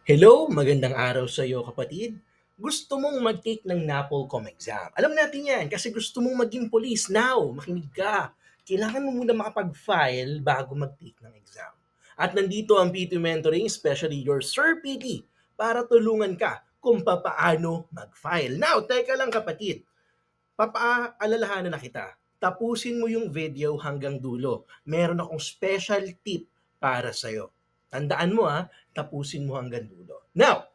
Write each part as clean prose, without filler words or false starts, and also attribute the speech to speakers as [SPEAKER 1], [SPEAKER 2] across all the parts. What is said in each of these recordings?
[SPEAKER 1] Hello, magandang araw sa iyo kapatid. Gusto mong mag-take ng NAPOLCOM exam. Alam natin yan kasi gusto mong maging police. Now, makinig ka. Kailangan mo muna makapag-file bago mag-take ng exam. At nandito ang PT Mentoring, especially your Sir PT, para tulungan ka kung papaano mag-file. Now, teka lang kapatid, papaalalahanan na kita. Tapusin mo yung video hanggang dulo. Meron akong special tip para sa'yo. Tandaan mo tapusin mo hanggang dulo. Now,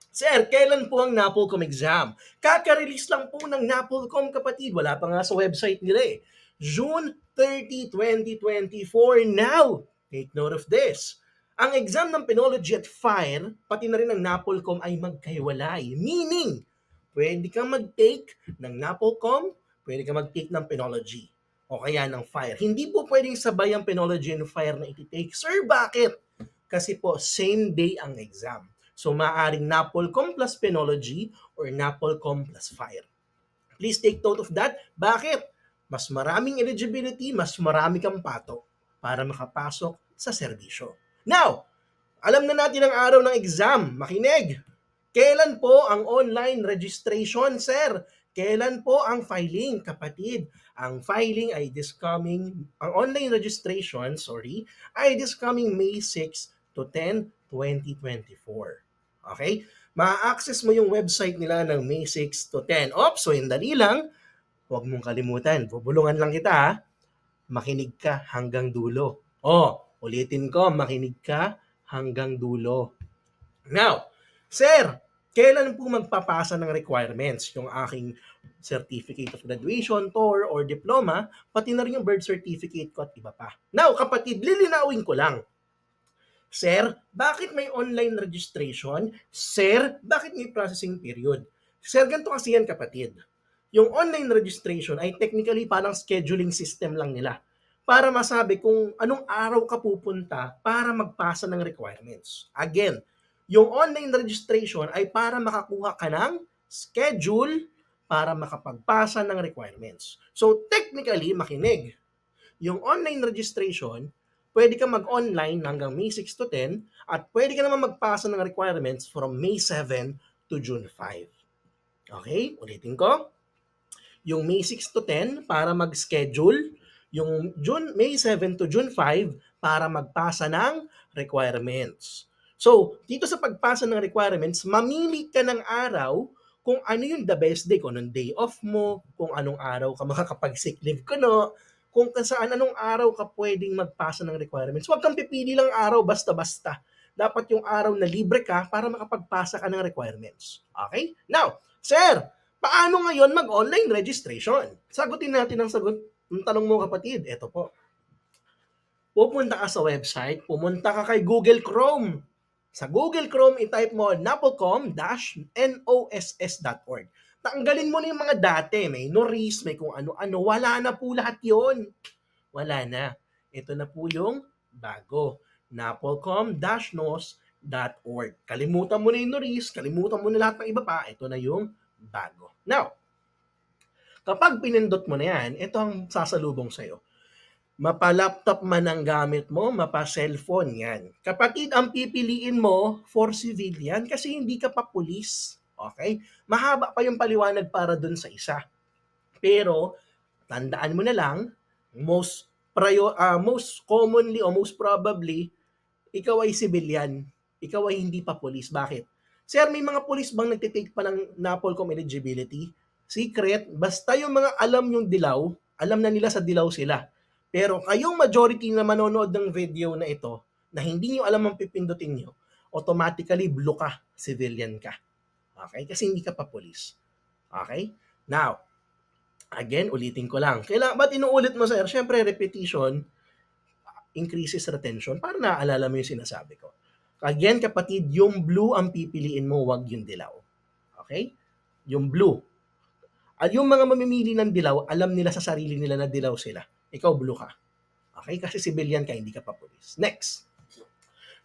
[SPEAKER 1] Sir, kailan po ang NAPOLCOM exam? Kaka-release lang po ng NAPOLCOM kapatid. Wala pa nga sa website nila eh. June 30, 2024 now. Take note of this. Ang exam ng Penology at FIRE, pati na rin ang NAPOLCOM ay magkahiwalay. Meaning, pwede kang mag-take ng NAPOLCOM, pwede kang mag-take ng Penology o kaya ng FIRE. Hindi po pwedeng sabay ang Penology and FIRE na iti-take. Sir, bakit? Kasi po, same day ang exam. So, maaaring NAPOLCOM plus Penology or NAPOLCOM plus FIRE. Please take note of that. Bakit? Mas maraming eligibility, mas marami kang pato para makapasok sa serbisyo. Now, alam na natin ang araw ng exam. Makinig! Kailan po ang online registration, sir? Kailan po ang filing, kapatid? Ang filing ay ang online registration, ay this coming May 6 to 10, 2024. Okay? Ma-access mo yung website nila ng May 6 to 10. So dali lang, huwag mong kalimutan. Bubulungan lang kita makinig ka hanggang dulo. Ulitin ko, makinig ka hanggang dulo. Now, sir, kailan po magpapasa ng requirements yung aking certificate of graduation, TOR, or diploma, pati na rin yung birth certificate ko at iba pa. Now, kapatid, lilinawin ko lang. Sir, bakit may online registration? Sir, bakit may processing period? Sir, ganito kasi yan kapatid. Yung online registration ay technically parang scheduling system lang nila para masabi kung anong araw ka pupunta para magpasa ng requirements. Again, yung online registration ay para makakuha ka ng schedule para makapagpasa ng requirements. So technically, makinig. Yung online registration, pwede ka mag-online hanggang May 6 to 10 at pwede ka naman magpasa ng requirements from May 7 to June 5. Okay? Ulitin ko. Yung May 6 to 10 para mag-schedule, yung May 7 to June 5 para magpasa ng requirements. So, dito sa pagpasa ng requirements, mamili ka ng araw kung ano yung the best day, kung anong day off mo, kung anong araw ka makakapag-sick leave ka no, kung saan anong araw ka pwedeng magpasa ng requirements. Huwag kang pipili lang araw basta-basta. Dapat yung araw na libre ka para makapagpasa ka ng requirements. Okay? Now, sir, paano ngayon mag-online registration? Sagutin natin ang tanong mo kapatid. Ito po. Pupunta ka sa website, pumunta ka kay Google Chrome. Sa Google Chrome, i-type mo napolcom-noss.org. Tanggalin mo na yung mga dati. May Noris, may kung ano-ano. Wala na po lahat yon. Wala na. Ito na po yung bago. napolcom-nos.org. Kalimutan mo na yung Noris, kalimutan mo na lahat ng iba pa. Ito na yung bago. Now, kapag pinindot mo na yan, ito ang sasalubong sa'yo. Mapa-laptop man ang gamit mo, mapa-cellphone yan. Kapatid, ang pipiliin mo for civilian kasi hindi ka pa pulis. Okay? Mahaba pa yung paliwanag para dun sa isa. Pero, tandaan mo na lang, most commonly o most probably, ikaw ay civilian. Ikaw ay hindi pa pulis. Bakit? Sir, may mga pulis bang nagtitake pa ng NAPOLCOM eligibility? Secret, basta yung mga alam yung dilaw, alam na nila sa dilaw sila. Pero kayong majority na manonood ng video na ito, na hindi nyo alam ang pipindutin nyo, automatically blue ka, civilian ka. Okay? Kasi hindi ka pa police. Okay? Now, again, ulitin ko lang. Ba't inuulit mo, sir? Siyempre, repetition increases retention para naaalala mo yung sinasabi ko. Again, kapatid, yung blue ang pipiliin mo, wag yung dilaw. Okay? Yung blue. At yung mga mamimili ng dilaw, alam nila sa sarili nila na dilaw sila. Ikaw blue ka. Okay? Kasi civilian ka, hindi ka pa police. Next.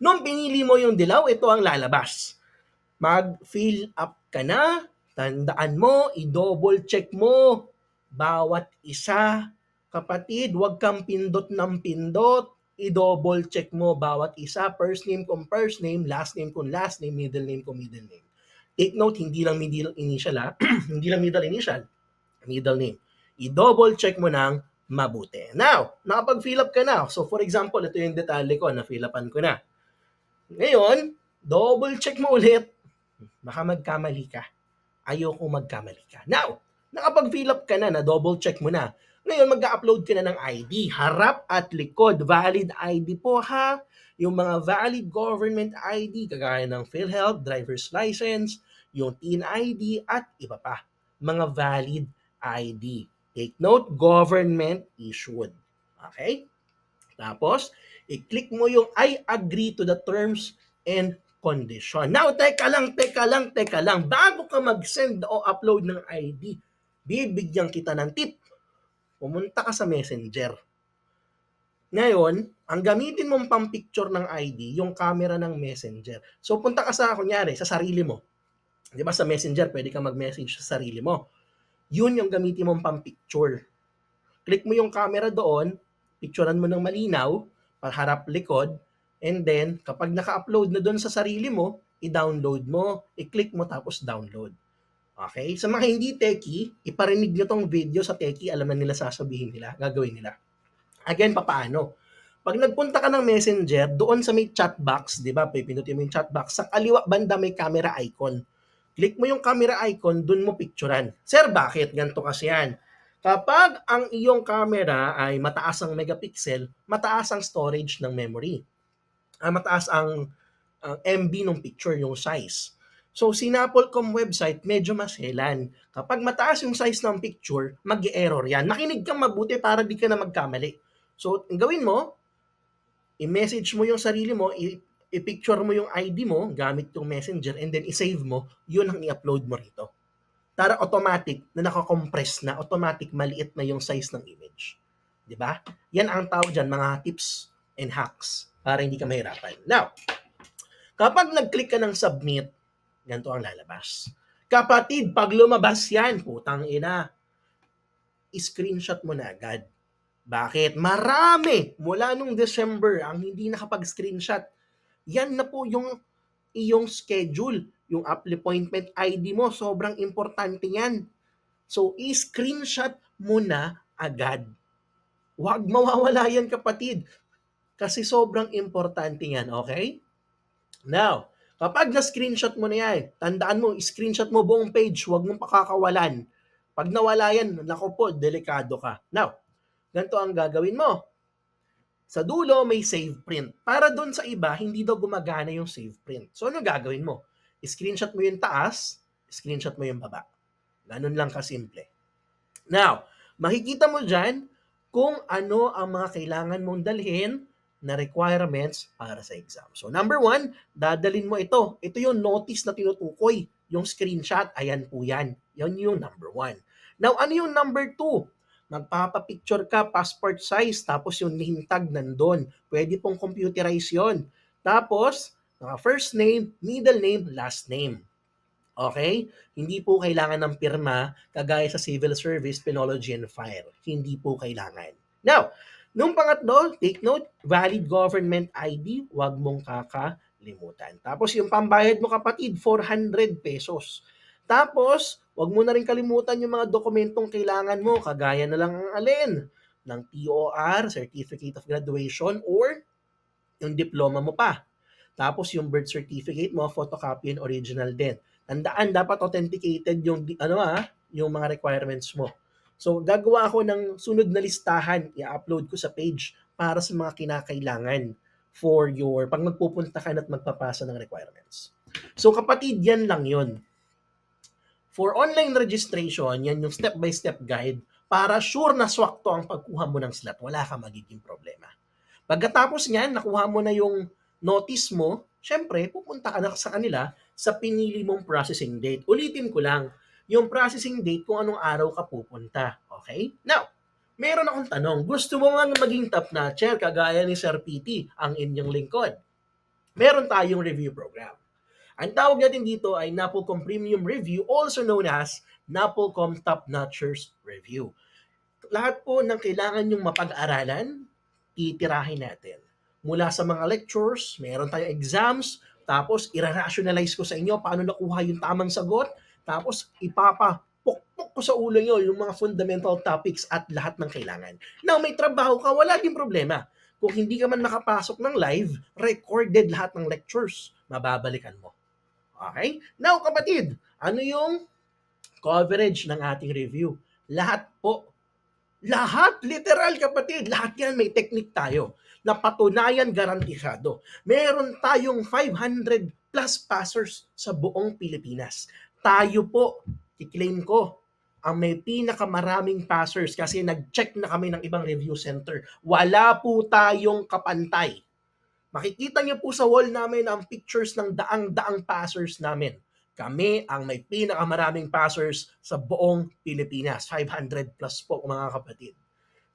[SPEAKER 1] Nung pinili mo yung dilaw, ito ang lalabas. Mag-fill up ka na. Tandaan mo, i-double check mo bawat isa. Kapatid, huwag kang pindot ng pindot. i-double check mo bawat isa, first name kung first name, last name kung last name, middle name kung middle name. Take note, hindi lang middle initial hindi lang middle initial, middle name. I-double check mo ng mabuti. Now, nakapag-fill up ka na. So for example, ito yung detalye ko, na-fill upan ko na. Ngayon, double check mo ulit. Baka magkamali ka. Ayoko magkamali ka. Now, nakapag-fill up ka na double check mo na. Ngayon, mag-upload ka na ng ID. Harap at likod. Valid ID po ha. Yung mga valid government ID, kagaya ng PhilHealth, driver's license, yung TIN ID, at iba pa. Mga valid ID. Take note, government issued. Okay? Tapos, i-click mo yung I agree to the terms and condition. Now, teka lang. Bago ka mag-send o upload ng ID, bibigyan kita ng tip. Pumunta ka sa Messenger. Ngayon, ang gamitin mong pang-picture ng ID, yung camera ng Messenger. So, punta ka sa, kunyari, sa sarili mo. Di ba sa Messenger, pwede ka mag-message sa sarili mo. Yun yung gamitin mong pang-picture. Click mo yung camera doon, picturean mo ng malinaw, harap likod, and then kapag naka-upload na doon sa sarili mo, i-download mo, i-click mo tapos download. Okay? Sa mga hindi techie, iparinig nyo tong video sa techie, alam na nila sasabihin nila, gagawin nila. Again, papaano? Pag nagpunta ka ng Messenger, doon sa may chat box, di ba? Pipinutin mo yung chat box, sa kaliwa banda may camera icon. Click mo yung camera icon, doon mo picturean. Sir, bakit? Ganito kasi yan. Kapag ang iyong camera ay mataas ang megapixel, mataas ang storage ng memory. Mataas ang MB ng picture, yung size. So, Sinapolcom website, medyo maselan. Kapag mataas yung size ng picture, mag-error yan. Makinig kang mabuti para di ka na magkamali. So, ang gawin mo, i-message mo yung sarili mo, i-picture mo yung ID mo gamit yung Messenger, and then i-save mo, yun ang i-upload mo rito. Para automatic na nakakompress na, automatic maliit na yung size ng image. 'Di ba? Yan ang tawag diyan, mga tips and hacks para hindi ka mahirapan. Now, kapag nag-click ka ng submit, ganito ang lalabas. Kapatid, pag lumabas yan, putang ina, screenshot mo na agad. Bakit? Marami mula nung December ang hindi nakapag-screenshot. Yan na po yung iyong schedule, yung appointment ID mo, sobrang importante yan. So, i-screenshot mo na agad. Huwag mawawala yan, kapatid. Kasi sobrang importante yan, okay? Now, kapag na-screenshot mo na yan, tandaan mo, screenshot mo buong page, huwag mong pakakawalan. Pag nawala yan, naku po, delikado ka. Now, ganito ang gagawin mo. Sa dulo, may save print. Para doon sa iba, hindi daw gumagana yung save print. So, ano gagawin mo? Screenshot mo yung taas, screenshot mo yung baba. Ganun lang kasimple. Now, makikita mo dyan kung ano ang mga kailangan mong dalhin na requirements para sa exam. So, number 1, dadalhin mo ito. Ito yung notice na tinutukoy. Yung screenshot, ayan po yan. Yan yung number 1. Now, ano yung number 2? Magpapapicture ka, passport size, tapos yung name tag nandun. Pwede pong computerize yon. Tapos, first name, middle name, last name. Okay? Hindi po kailangan ng pirma kagaya sa civil service, penology, and fire. Hindi po kailangan. Now, nung pangatlo, take note, valid government ID, wag mong kakalimutan. Tapos yung pambayad mo, kapatid, 400 pesos. Tapos, wag mo na rin kalimutan yung mga dokumentong kailangan mo, kagaya na lang ang alin, ng TOR, Certificate of Graduation, or yung diploma mo pa. Tapos yung birth certificate mo, photocopy and original din. Tandaan, dapat authenticated yung yung mga requirements mo. So, gagawa ako ng sunod na listahan, i-upload ko sa page para sa mga kinakailangan for your, pag magpupunta ka at magpapasa ng requirements. So, kapatid, yan lang yun. For online registration, yan yung step-by-step guide para sure na swakto ang pagkuha mo ng slot. Wala ka magiging problema. Pagkatapos niyan, nakuha mo na yung notice mo, syempre, pupunta ka na sa kanila sa pinili mong processing date. Ulitin ko lang, yung processing date kung anong araw ka pupunta. Okay? Now, meron akong tanong. Gusto mo nga maging top-notcher kagaya ni Sir PT, ang inyong lingkod? Meron tayong review program. Ang tawag natin dito ay Napolcom Premium Review, also known as Napolcom Top Notchers Review. Lahat po ng kailangan yung mapag-aralan, titirahin natin. mula sa mga lectures, meron tayong exams, tapos ira-rationalize ko sa inyo paano nakuha yung tamang sagot, tapos ipapapukpok ko sa ulo nyo yung mga fundamental topics at lahat ng kailangan. Now, may trabaho ka, wala din problema. Kung hindi ka man makapasok ng live, recorded lahat ng lectures, mababalikan mo. Okay? Now, kapatid, ano yung coverage ng ating review? Lahat po. Lahat, literal kapatid, lahat yan may technique tayo na patunayan garantisado. Meron tayong 500 plus passers sa buong Pilipinas. Tayo po, i-claim ko, ang may pinakamaraming passers kasi nag-check na kami ng ibang review center. Wala po tayong kapantay. Makikita niyo po sa wall namin ang pictures ng daang-daang passers namin. Kami ang may pinakamaraming passers sa buong Pilipinas. 500 plus po mga kapatid.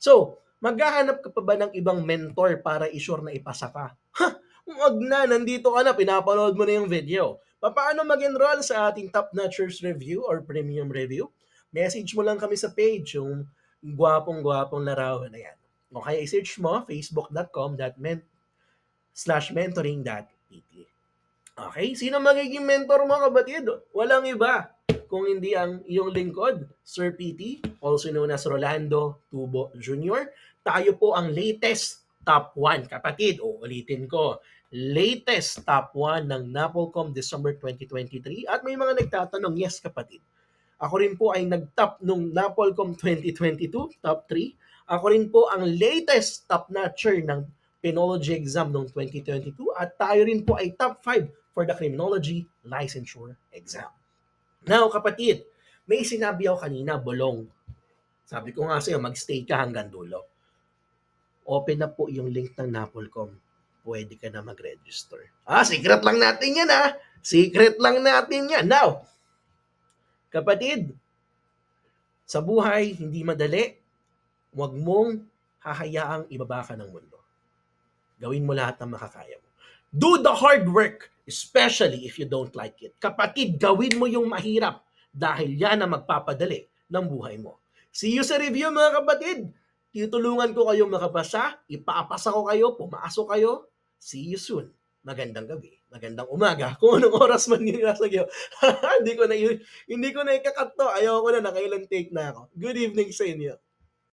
[SPEAKER 1] So, maghahanap ka pa ba ng ibang mentor para i-sure na ipasa ka? Ha! Wag na, nandito ka na, pinapanood mo na yung video. Paano mag-enroll sa ating Top Notchers Review or Premium Review? Message mo lang kami sa page, yung gwapong-gwapong larawan na yan. Okay, i-search mo, facebook.com/mentoring.pt. Okay, sino magiging mentor mo kapatid? Walang iba kung hindi ang iyong lingkod, Sir PT, also known as Rolando Tubo Jr. Tayo po ang latest top 1, kapatid. O, ulitin ko, latest top 1 ng NAPOLCOM December 2023. At may mga nagtatanong, yes kapatid. Ako rin po ay nag-top nung NAPOLCOM 2022, top 3. Ako rin po ang latest top notcher ng Penology exam noong 2022 at tayo rin po ay top 5 for the Criminology Licensure exam. Now, kapatid, may sinabi ako kanina, bulong. Sabi ko nga sa'yo, mag-stay ka hanggang dulo. Open na po yung link ng NAPOLCOM. Pwede ka na mag-register. Secret lang natin yan Secret lang natin yan. Now, kapatid, sa buhay, hindi madali. Huwag mong hahayaang ibaba ka ng mundo. Gawin mo lahat ng makakaya mo. Do the hard work, especially if you don't like it. Kapatid, gawin mo yung mahirap dahil yan ang magpapadali ng buhay mo. See you sa review mga kapatid. Tutulungan ko kayong makapasa, ipapasa ko kayo, pumasok kayo. See you soon. Magandang gabi, magandang umaga, kung anong oras man yun nasa iyo. hindi ko na ikakat to. Ayaw ko na, nakailang take na ako. Good evening sa inyo.